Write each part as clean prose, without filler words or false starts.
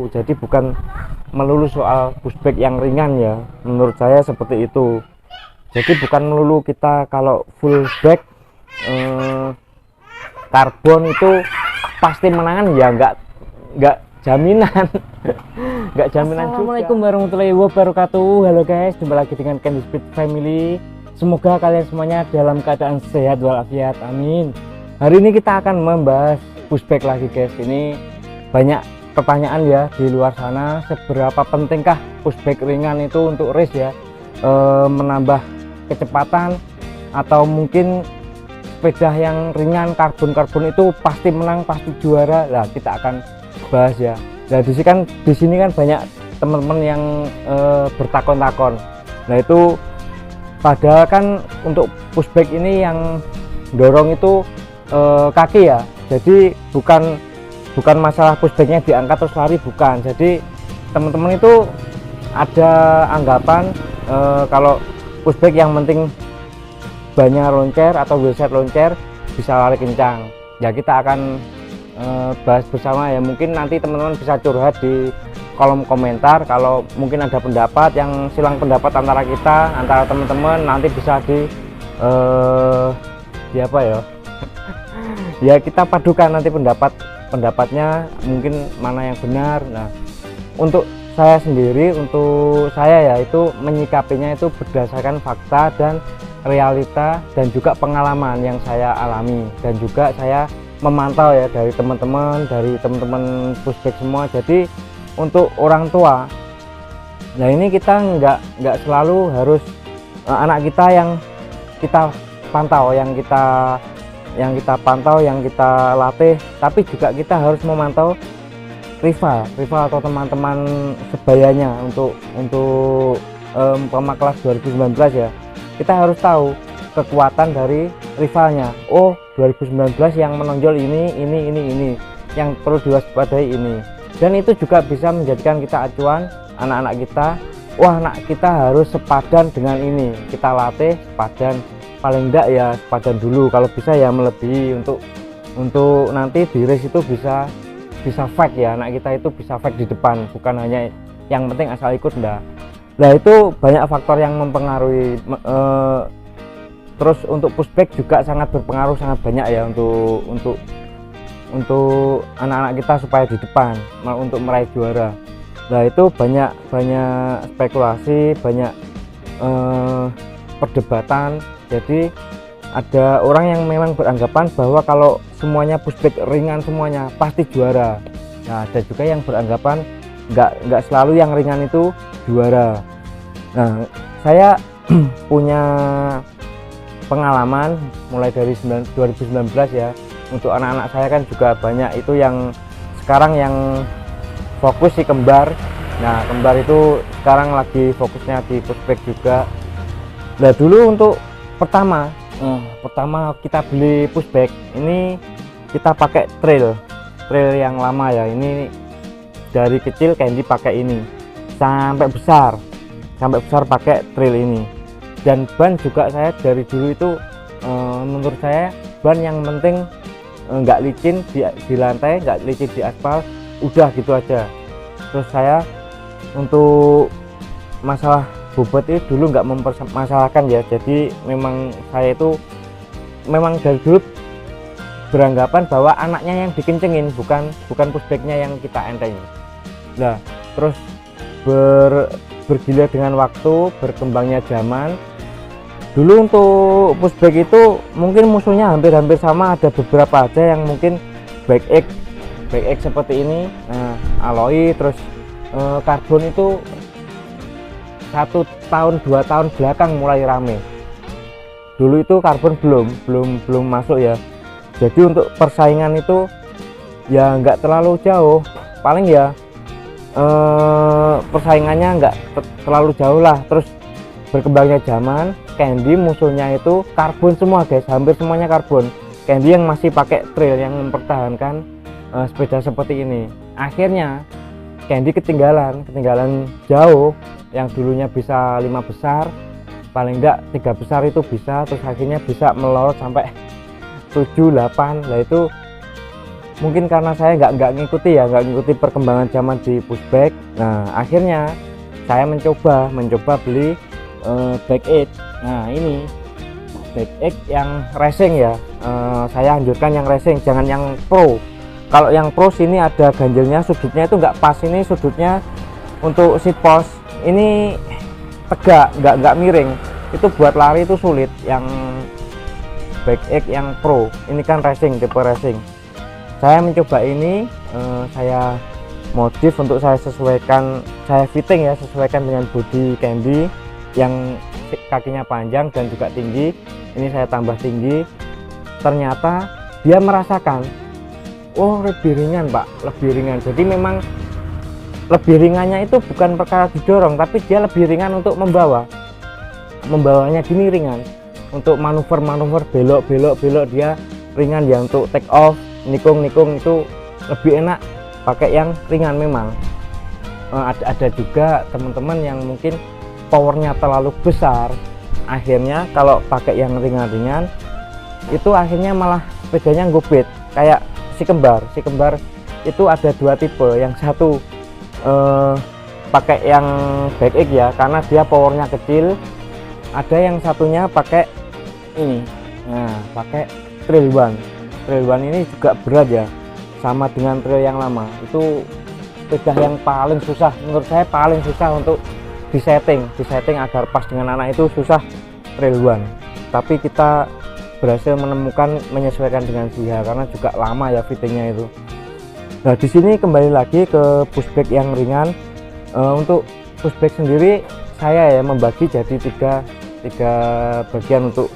itu. Jadi bukan melulu soal pushback yang ringan ya, menurut saya seperti itu. Jadi bukan melulu kita kalau full back karbon itu pasti menangan ya, nggak jaminan. Nggak jaminan. Assalamualaikum warahmatullahi wabarakatuh. Halo guys, jumpa lagi dengan Candy Speed Family. Semoga kalian semuanya dalam keadaan sehat walafiat, amin. Hari ini kita akan membahas pushback lagi guys. Ini banyak pertanyaan ya di luar sana, seberapa pentingkah pushback ringan itu untuk race ya, menambah kecepatan, atau mungkin sepeda yang ringan karbon itu pasti menang, pasti juara. Nah, kita akan bahas ya. Nah, di sini kan banyak teman-teman yang bertakon-takon. Nah, itu padahal kan untuk pushback ini yang dorong itu kaki ya. Jadi bukan masalah pushbacknya diangkat terus lari, bukan. Jadi teman-teman itu ada anggapan kalau pushback yang penting banyak loncer atau wheelset loncer bisa lari kencang ya. Kita akan bahas bersama ya. Mungkin nanti teman-teman bisa curhat di kolom komentar kalau mungkin ada pendapat yang silang pendapat antara teman-teman, nanti bisa di apa ya ya, kita padukan nanti pendapatnya mungkin mana yang benar. Nah, untuk saya sendiri, untuk saya ya, itu menyikapinya itu berdasarkan fakta dan realita dan juga pengalaman yang saya alami, dan juga saya memantau ya dari teman-teman pushback semua. Jadi untuk orang tua, nah ini kita nggak selalu harus anak kita yang kita pantau, yang kita latih, tapi juga kita harus memantau rival atau teman-teman sebayanya untuk kelas 2019 ya. Kita harus tahu kekuatan dari rivalnya. Oh, 2019 yang menonjol ini yang perlu diwaspadai ini. Dan itu juga bisa menjadikan kita acuan anak-anak kita. Wah, anak kita harus sepadan dengan ini. Kita latih sepadan, paling enggak ya sepadan dulu. Kalau bisa ya melebihi, untuk nanti di race itu bisa fight ya, anak kita itu bisa fight di depan, bukan hanya yang penting asal ikut enggak. Nah, itu banyak faktor yang mempengaruhi. Terus untuk pushback juga sangat berpengaruh, sangat banyak ya untuk anak-anak kita supaya di depan untuk meraih juara. Nah, itu banyak spekulasi, banyak perdebatan. Jadi ada orang yang memang beranggapan bahwa kalau semuanya pushback ringan semuanya pasti juara. Nah, ada juga yang beranggapan nggak selalu yang ringan itu juara. Nah, saya punya pengalaman mulai dari 2019 ya. Untuk anak-anak saya kan juga banyak itu yang sekarang yang fokus di kembar. Nah, kembar itu sekarang lagi fokusnya di pushback juga. Nah, dulu untuk pertama kita beli pushback ini, kita pakai trail yang lama ya. Ini dari kecil Candy pakai ini sampai besar pakai trail ini. Dan ban juga saya dari dulu itu menurut saya ban yang penting nggak licin di lantai, nggak licin di aspal, udah gitu aja. Terus saya untuk masalah bobot itu dulu nggak mempermasalahkan ya. Jadi memang saya itu memang dari dulu beranggapan bahwa anaknya yang dikencengin, bukan pushbacknya yang kita entengin. Nah, terus bergilir dengan waktu, berkembangnya zaman. Dulu untuk pushback itu mungkin musuhnya hampir sama, ada beberapa aja yang mungkin back X seperti ini. Nah, alloy, terus karbon itu 1 tahun 2 tahun belakang mulai rame. Dulu itu karbon belum masuk ya. Jadi untuk persaingan itu ya nggak terlalu jauh, paling ya persaingannya nggak terlalu jauh lah. Terus berkembangnya zaman, Candy musuhnya itu karbon semua guys, hampir semuanya karbon. Candy yang masih pakai trail yang mempertahankan sepeda seperti ini. Akhirnya Candy ketinggalan jauh. Yang dulunya bisa 5 besar, paling enggak 3 besar itu bisa, terus akhirnya bisa melorot sampai 7, 8. Nah, itu mungkin karena saya nggak ngikuti perkembangan zaman di pushback. Nah akhirnya saya mencoba beli back 8. Nah ini back 8 yang racing ya. Saya anjurkan yang racing, jangan yang pro. Kalau yang pro sini ada ganjelnya, sudutnya itu nggak pas. Ini sudutnya untuk seat post ini tegak, nggak miring. Itu buat lari itu sulit. Yang back 8 yang pro ini kan racing, tipe racing. Saya mencoba ini, saya modif untuk saya sesuaikan, saya fitting ya, sesuaikan dengan body Candy yang kakinya panjang dan juga tinggi. Ini saya tambah tinggi. Ternyata dia merasakan, oh lebih ringan Pak, lebih ringan. Jadi memang lebih ringannya itu bukan perkara didorong, tapi dia lebih ringan untuk membawanya gini ringan. Untuk manuver belok dia ringan ya. Untuk take off, nikung itu lebih enak pakai yang ringan. Memang ada juga teman-teman yang mungkin powernya terlalu besar, akhirnya kalau pakai yang ringan-ringan itu akhirnya malah sepedanya ngobet kayak si kembar itu ada dua tipe. Yang satu pakai yang back 8 ya, karena dia powernya kecil. Ada yang satunya pakai ini, nah pakai trail one ini juga berat ya, sama dengan trail yang lama. Itu sepeda yang paling susah menurut saya, paling susah untuk disetting agar pas dengan anak itu susah trail one. Tapi kita berhasil menemukan, menyesuaikan dengan dia, karena juga lama ya fittingnya itu. Nah di sini kembali lagi ke pushback yang ringan. Untuk pushback sendiri saya ya membagi jadi tiga bagian untuk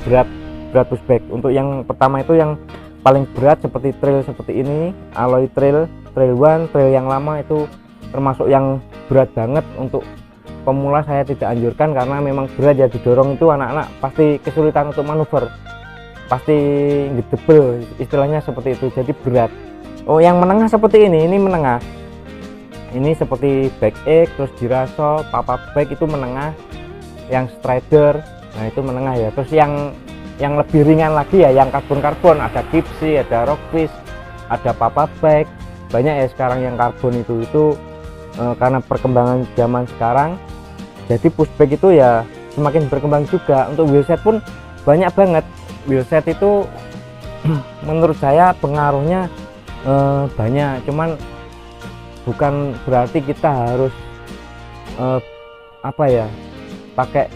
berat pushback. Untuk yang pertama itu yang paling berat seperti trail seperti ini, alloy trail one, trail yang lama itu termasuk yang berat banget. Untuk pemula saya tidak anjurkan karena memang berat ya, didorong itu anak-anak pasti kesulitan untuk manuver, pasti ngedebel istilahnya seperti itu, jadi berat. Oh yang menengah seperti ini menengah, ini seperti back 8 terus girasol, papa bike itu menengah. Yang strider, nah itu menengah ya. Terus yang lebih ringan lagi ya yang karbon, ada Gipsy, ada Rockfish, ada papa bike, banyak ya sekarang yang karbon itu karena perkembangan zaman sekarang. Jadi pushback itu ya semakin berkembang juga. Untuk wheelset pun banyak banget. Wheelset itu menurut saya pengaruhnya banyak, cuman bukan berarti kita harus pakai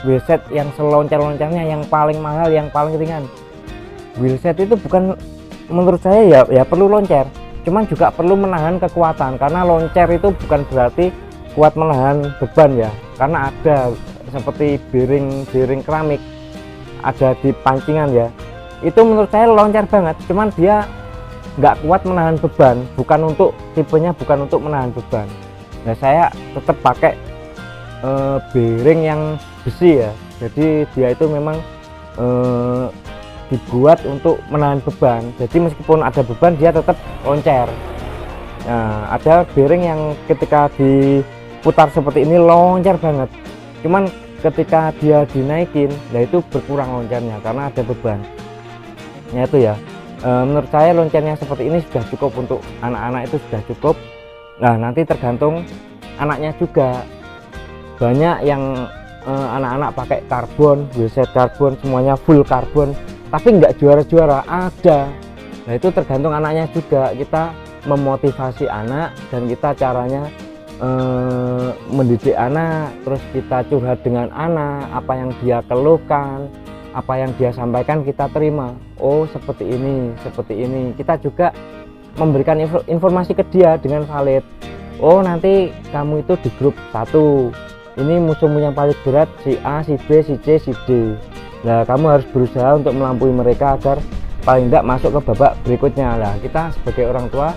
wheelset yang seloncar-loncarnya, yang paling mahal, yang paling ringan. Wheelset itu bukan, menurut saya ya perlu loncar, cuman juga perlu menahan kekuatan, karena loncer itu bukan berarti kuat menahan beban ya. Karena ada seperti bearing keramik ada di pancingan ya, itu menurut saya loncer banget, cuman dia nggak kuat menahan beban, tipenya bukan untuk menahan beban. Nah saya tetap pakai bearing yang besi ya, jadi dia itu memang dibuat untuk menahan beban, jadi meskipun ada beban dia tetap loncer. Nah ada bearing yang ketika diputar seperti ini loncer banget, cuman ketika dia dinaikin nah itu berkurang loncernya karena ada beban. Nah itu ya, menurut saya loncernya seperti ini sudah cukup, untuk anak-anak itu sudah cukup. Nah nanti tergantung anaknya juga, banyak yang anak-anak pakai karbon, wheelset karbon, semuanya full karbon tapi nggak juara-juara, ada. Nah itu tergantung anaknya juga, kita memotivasi anak dan kita caranya mendidik anak, terus kita curhat dengan anak, apa yang dia keluhkan, apa yang dia sampaikan kita terima. Oh seperti ini, kita juga memberikan informasi ke dia dengan valid. Oh nanti kamu itu di grup 1, ini musuhmu yang paling berat si A, si B, si C, si D. Nah kamu harus berusaha untuk melampaui mereka agar paling tidak masuk ke babak berikutnya. Nah kita sebagai orang tua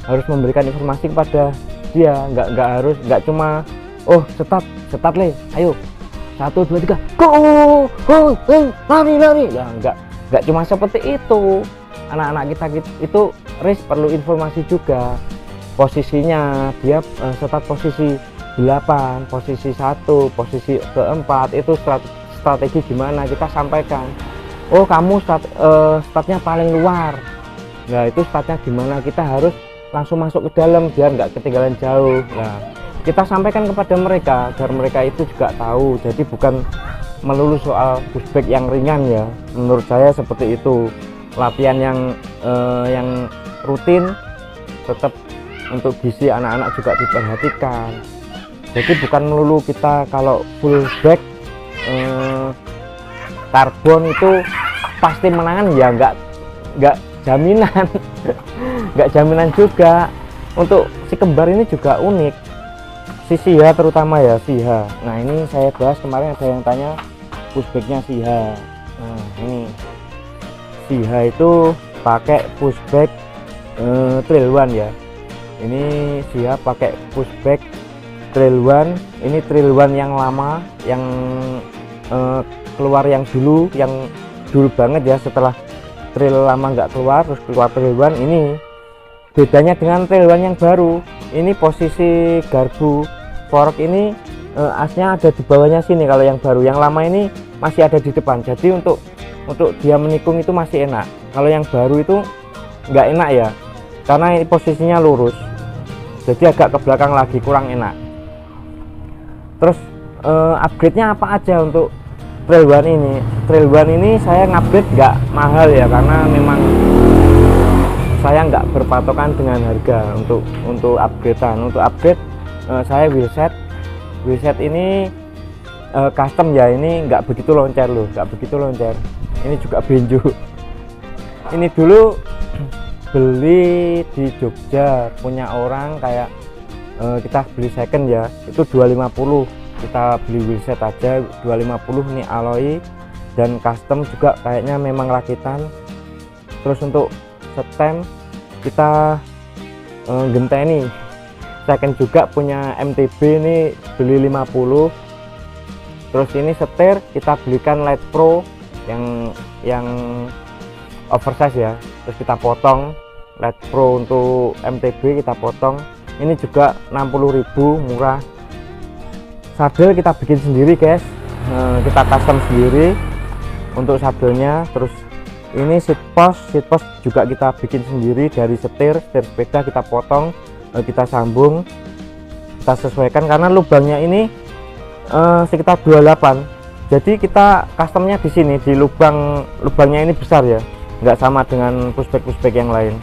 harus memberikan informasi kepada dia, nggak cuma oh setat le, ayo 1, 2, 3 go, lari. Ya nggak cuma seperti itu. Anak-anak kita itu race perlu informasi juga, posisinya dia start posisi 8, posisi 1, posisi keempat, itu strategi gimana kita sampaikan. oh kamu startnya paling luar. Nah itu startnya gimana, kita harus langsung masuk ke dalam biar nggak ketinggalan jauh. Nah kita sampaikan kepada mereka agar mereka itu juga tahu, jadi bukan melulu soal pushback yang ringan ya, menurut saya seperti itu. Latihan yang rutin tetap untuk gizi anak-anak juga diperhatikan, jadi bukan melulu kita kalau full back karbon itu pasti menangan ya, nggak jaminan. Nggak jaminan juga. Untuk si kembar ini juga unik, si Siha terutama ya, Siha. Nah ini saya bahas kemarin, ada yang tanya pushbacknya Siha. Nah ini Siha itu pakai pushback trail one ya. Ini Siha pakai pushback trail one. Ini trail one yang lama, yang keluar yang dulu banget ya, setelah trail lama nggak keluar terus keluar trail one. Ini bedanya dengan trail one yang baru, ini posisi garbu fork ini asnya ada di bawahnya sini. Kalau yang baru, yang lama ini masih ada di depan, jadi untuk dia menikung itu masih enak. Kalau yang baru itu nggak enak ya, karena ini posisinya lurus, jadi agak ke belakang lagi, kurang enak. Terus upgrade-nya apa aja untuk trail one ini? Trail one ini saya ngupgrade nggak mahal ya, karena memang saya nggak berpatokan dengan harga untuk upgradean. Untuk upgrade saya wheelset ini custom ya, ini nggak begitu loncer loh, nggak begitu loncer. Ini juga benjo. Ini dulu beli di Jogja, punya orang, kayak kita beli second ya, itu 250. Kita beli wheelset aja 250, ini alloy dan custom juga, kayaknya memang rakitan. Terus untuk setem kita genteni second juga, punya MTB, ini beli 50. Terus ini setir kita belikan Light Pro yang oversize ya, terus kita potong Light Pro untuk MTB, kita potong. Ini juga 60.000, murah. Sadel kita bikin sendiri guys, kita custom sendiri untuk sadelnya. Terus ini seat post juga kita bikin sendiri dari setir sepeda, kita potong, kita sambung, kita sesuaikan karena lubangnya ini sekitar 28. Jadi kita customnya di sini, di lubangnya ini besar ya, nggak sama dengan pushback yang lain.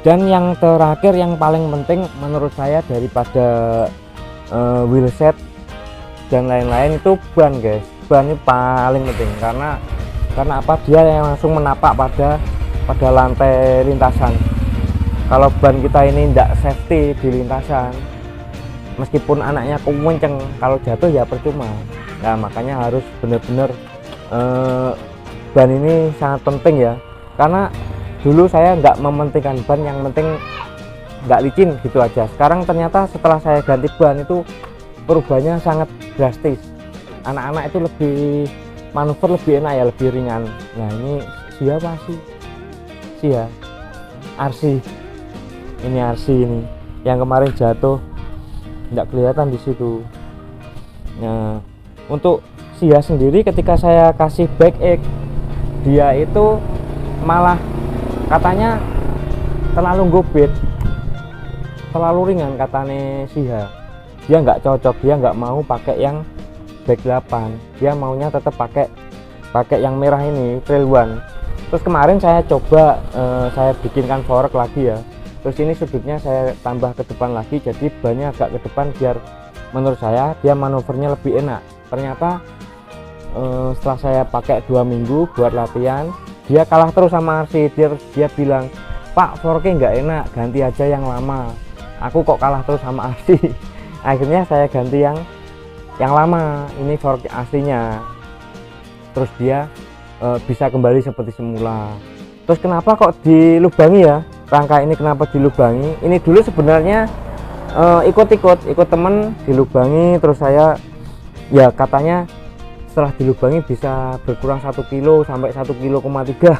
Dan yang terakhir, yang paling penting menurut saya daripada wheelset dan lain-lain, itu ban guys. Ban ini paling penting, karena apa, dia yang langsung menapak pada lantai lintasan. Kalau ban kita ini tidak safety di lintasan, meskipun anaknya kenceng, kalau jatuh ya percuma. Nah makanya harus benar-benar ban ini sangat penting ya, karena dulu saya nggak mementingkan ban, yang penting nggak licin gitu aja. Sekarang ternyata setelah saya ganti ban itu perubahannya sangat drastis. Anak-anak itu lebih manuver, lebih enak ya, lebih ringan. Nah ini siapa sih? Sia RC, ini RC ini yang kemarin jatuh, nggak kelihatan di situ. Nah untuk Sia sendiri, ketika saya kasih back egg, dia itu malah katanya terlalu gobet, terlalu ringan katanya Sia. Dia nggak cocok, dia nggak mau pakai yang back 8, dia maunya tetap pakai yang merah ini, trail one. Terus kemarin saya coba saya bikinkan fork lagi ya, terus ini sudutnya saya tambah ke depan lagi, jadi bannya agak ke depan biar menurut saya dia manuvernya lebih enak. Ternyata setelah saya pakai 2 minggu buat latihan, dia kalah terus sama RC. Dia bilang, Pak, forknya nggak enak, ganti aja yang lama. Aku kok kalah terus sama RC. Akhirnya saya ganti yang lama, ini fork aslinya. Terus dia bisa kembali seperti semula. Terus kenapa kok dilubangi ya, rangka ini kenapa dilubangi? Ini dulu sebenarnya ikut temen dilubangi, terus saya ya katanya setelah dilubangi bisa berkurang 1 kilo sampai 1,3 kilo.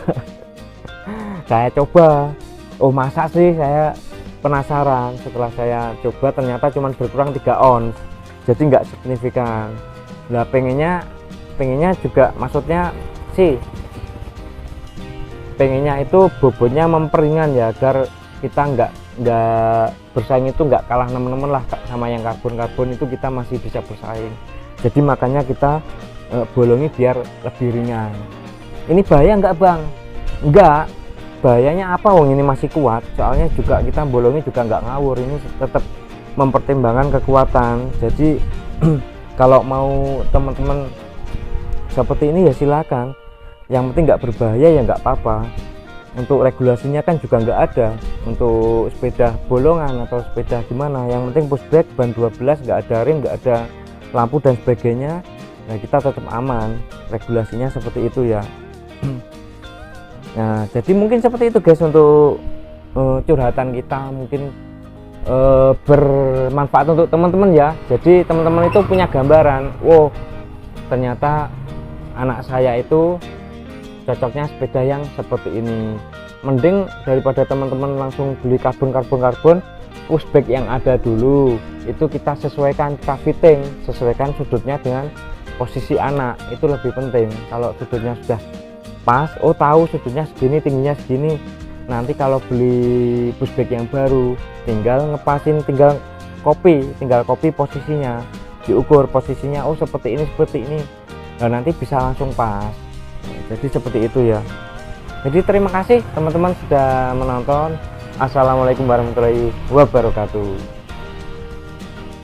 Saya coba, oh masa sih, saya penasaran. Setelah saya coba ternyata cuma berkurang 3 ons, jadi nggak signifikan. Nah pengennya juga, maksudnya C. Pengennya itu bobotnya memperingan ya, agar kita nggak bersaing itu nggak kalah teman-teman lah sama yang karbon itu, kita masih bisa bersaing. Jadi makanya kita bolongi biar lebih ringan. Ini bahaya nggak bang? Nggak. Bahayanya apa? Wong ini masih kuat, soalnya juga kita bolongi juga nggak ngawur, ini tetap mempertimbangkan kekuatan. Jadi kalau mau teman-teman seperti ini ya silakan, yang penting nggak berbahaya ya nggak apa-apa. Untuk regulasinya kan juga nggak ada untuk sepeda bolongan atau sepeda gimana, yang penting pushback, ban 12, nggak ada rim, nggak ada lampu dan sebagainya. Nah kita tetap aman, regulasinya seperti itu ya. Nah jadi mungkin seperti itu guys untuk curhatan kita, mungkin bermanfaat untuk teman-teman ya. Jadi teman-teman itu punya gambaran, wow ternyata anak saya itu cocoknya sepeda yang seperti ini. Mending daripada teman-teman langsung beli karbon pushback yang ada dulu, itu kita sesuaikan, kita fitting, sesuaikan sudutnya dengan posisi anak, itu lebih penting. Kalau sudutnya sudah pas, oh tahu sudutnya segini, tingginya segini, nanti kalau beli pushback yang baru tinggal ngepasin, tinggal copy posisinya, diukur posisinya, oh seperti ini, nah nanti bisa langsung pas. Jadi seperti itu ya. Jadi terima kasih teman-teman sudah menonton. Assalamualaikum warahmatullahi wabarakatuh.